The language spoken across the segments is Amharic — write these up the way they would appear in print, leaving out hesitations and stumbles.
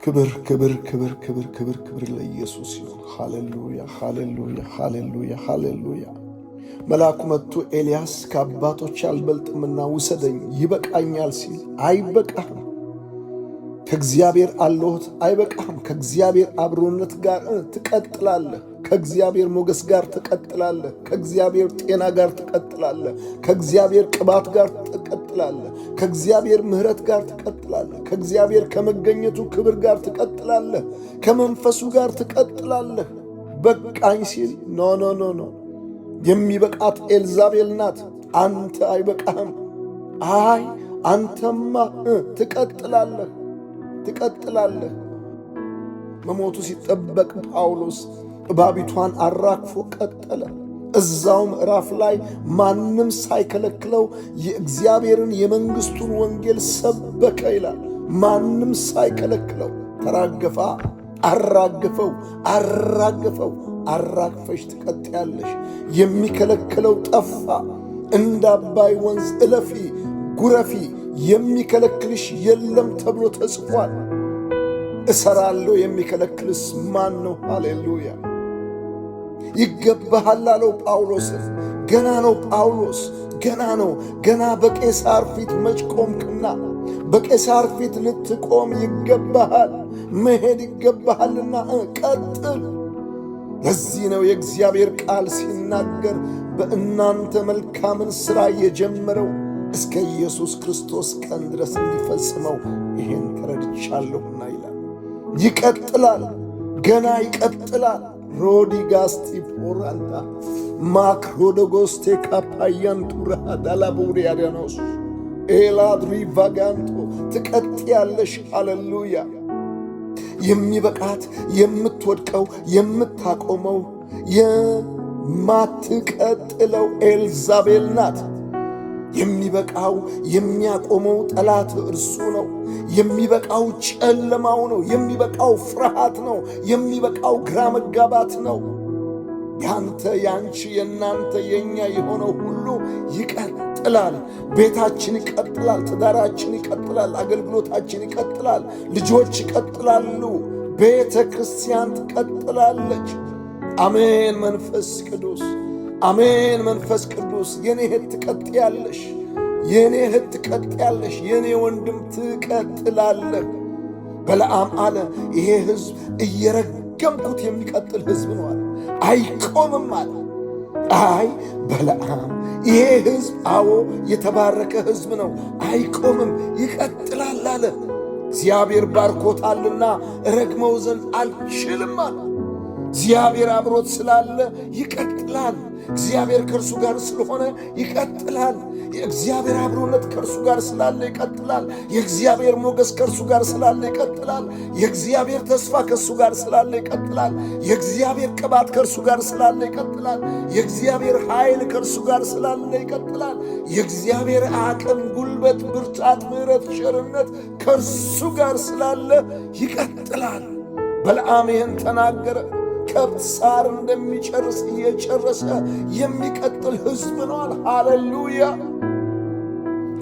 ክብር ክብር ክብር ክብር ክብር ክብር ለኢየሱስ ይሁን። ሃሌሉያ ሃሌሉያ ሃሌሉያ ሃሌሉያ። መልአኩ መጥቶ ኤልያስ ከአባቶች አልበልጥምና ውሰደኝ ይበቃኛል ሲል አይበቃህም። ከእግዚአብሔር አለሁት አይበቃህም። ከእግዚአብሔር አብሮነት ጋር ትቀጥላለህ። ከእግዚአብሔር ሞገስ ጋር ትቀጥላለህ። ከእግዚአብሔር ጤና ጋር ትቀጥላለህ። ከእግዚአብሔር ቅባት ጋር ትቀጥላለህ። ከእግዚአብሔር ምሕረት ጋር ትቀጥላለህ። ከእግዚአብሔር ከመገኘቱ ክብር ጋር ትቀጥላለህ። ከመንፈሱ ጋር ትቀጥላለህ። በቃኝ ሲል ኖ ኖ ኖ ኖ የሚበቃት ኤልዛቤል ናት። አንተ አይበቃህም። አይ አንተማ ትቀጥላለህ ትቀጥላለህ። መሞቱ ሲጠበቅ ጳውሎስ እባቢቷን አራግፎ ቀጠለ። እዛው ምዕራፍ ላይ ማንም ሳይከለክለው የእግዚአብሔርን የመንግሥቱን ወንጌል ሰበከ ይላል። ማንም ሳይከለክለው ተራገፋ። አራግፈው አራግፈው አራግፈሽ ትቀጥያለሽ። የሚከለክለው ጠፋ። እንደ አባይ ወንዝ እለፊ ጉረፊ፣ የሚከለክልሽ የለም ተብሎ ተጽፏል። እሰራለሁ የሚከለክልስ ማን ነው? ሃሌሉያ። ይገባሃል አለው ጳውሎስን። ገና ነው ጳውሎስ፣ ገና ነው። ገና በቄሳር ፊት መች ቆምክና? በቄሳር ፊት ልትቆም ይገባሃል። መሄድ ይገባሃልና ቀጥል። ለዚህ ነው የእግዚአብሔር ቃል ሲናገር በእናንተ መልካምን ሥራ የጀመረው እስከ ኢየሱስ ክርስቶስ ቀን ድረስ እንዲፈጽመው ይሄን ተረድቻለሁና ይላል። ይቀጥላል፣ ገና ይቀጥላል። ሮዲጋስቲ ፖራንታ ማክሮዶጎስቴ ካፓያንቱራ ዳላቡሪ ያደኖስ ኤላድሪ ቫጋንቶ ትቀጥያለሽ። ሃሌሉያ። የሚበቃት የምትወድቀው የምታቆመው የማትቀጥለው ኤልዛቤል ናት። የሚበቃው የሚያቆመው ጠላት እርሱ ነው። የሚበቃው ጨለማው ነው። የሚበቃው ፍርሃት ነው። የሚበቃው ግራ መጋባት ነው። ያንተ ያንቺ የናንተ የኛ የሆነው ሁሉ ይቀጥላል። ቤታችን ይቀጥላል። ትዳራችን ይቀጥላል። አገልግሎታችን ይቀጥላል። ልጆች ይቀጥላሉ። ቤተ ክርስቲያን ትቀጥላለች። አሜን። መንፈስ ቅዱስ አሜን። መንፈስ ቅዱስ የኔ እህት ትቀጥያለሽ። የኔ እህት ትቀጥያለሽ። የኔ ወንድም ትቀጥላለህ። በለዓም አለ ይሄ ሕዝብ እየረገምኩት የሚቀጥል ሕዝብ ነው አለ። አይቆምም አለ። አይ በለዓም ይሄ ሕዝብ አዎ የተባረከ ሕዝብ ነው፣ አይቆምም ይቀጥላል አለ። እግዚአብሔር ባርኮታልና ረግመው ዘንድ አልችልም አለ። እግዚአብሔር አብሮት ስላለ ይቀጥላል። እግዚአብሔር ከእርሱ ጋር ስለሆነ ይቀጥላል። የእግዚአብሔር አብሮነት ከእርሱ ጋር ስላለ ይቀጥላል። የእግዚአብሔር ሞገስ ከእርሱ ጋር ስላለ ይቀጥላል። የእግዚአብሔር ተስፋ ከእርሱ ጋር ስላለ ይቀጥላል። የእግዚአብሔር ቅባት ከእርሱ ጋር ስላለ ይቀጥላል። የእግዚአብሔር ኃይል ከእርሱ ጋር ስላለ ይቀጥላል። የእግዚአብሔር አቅም፣ ጉልበት፣ ብርታት፣ ምሕረት፣ ቸርነት ከእርሱ ጋር ስላለ ይቀጥላል። በለዓም ይህን ተናገረ። ከብት ሳር እንደሚጨርስ እየጨረሰ የሚቀጥል ሕዝብ ነዋል። ሃሌሉያ።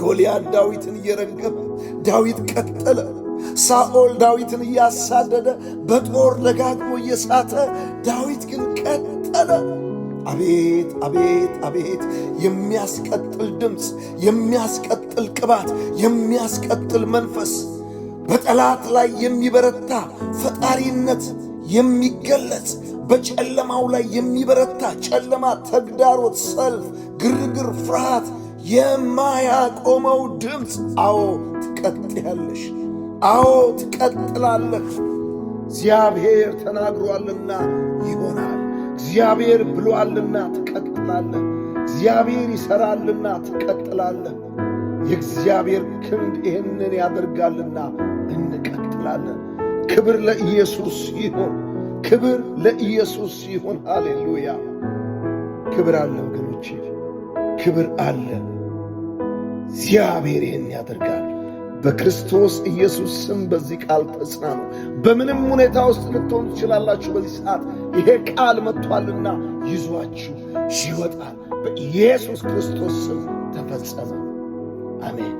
ጎልያድ ዳዊትን እየረገመ ዳዊት ቀጠለ። ሳኦል ዳዊትን እያሳደደ በጦር ደጋግሞ እየሳተ ዳዊት ግን ቀጠለ። አቤት አቤት አቤት! የሚያስቀጥል ድምፅ፣ የሚያስቀጥል ቅባት፣ የሚያስቀጥል መንፈስ፣ በጠላት ላይ የሚበረታ ፈጣሪነት የሚገለጽ በጨለማው ላይ የሚበረታ ጨለማ፣ ተግዳሮት፣ ሰልፍ፣ ግርግር፣ ፍርሃት የማያቆመው ድምፅ። አዎ ትቀጥያለሽ። አዎ ትቀጥላለህ። እግዚአብሔር ተናግሯልና ይሆናል። እግዚአብሔር ብሎአልና ትቀጥላለህ። እግዚአብሔር ይሠራልና ትቀጥላለህ። የእግዚአብሔር ክንድ ይህንን ያደርጋልና እንቀጥላለን። ክብር ለኢየሱስ ይሁን። ክብር ለኢየሱስ ይሁን። ሃሌሉያ። ክብር አለ ወገኖቼ፣ ክብር አለ። እግዚአብሔር ይህን ያደርጋል። በክርስቶስ ኢየሱስ ስም በዚህ ቃል ተጽናኑ። በምንም ሁኔታ ውስጥ ልትሆኑ ትችላላችሁ። በዚህ ሰዓት ይሄ ቃል መጥቷልና ይዟችሁ ይወጣል። በኢየሱስ ክርስቶስ ስም ተፈጸመ። አሜን።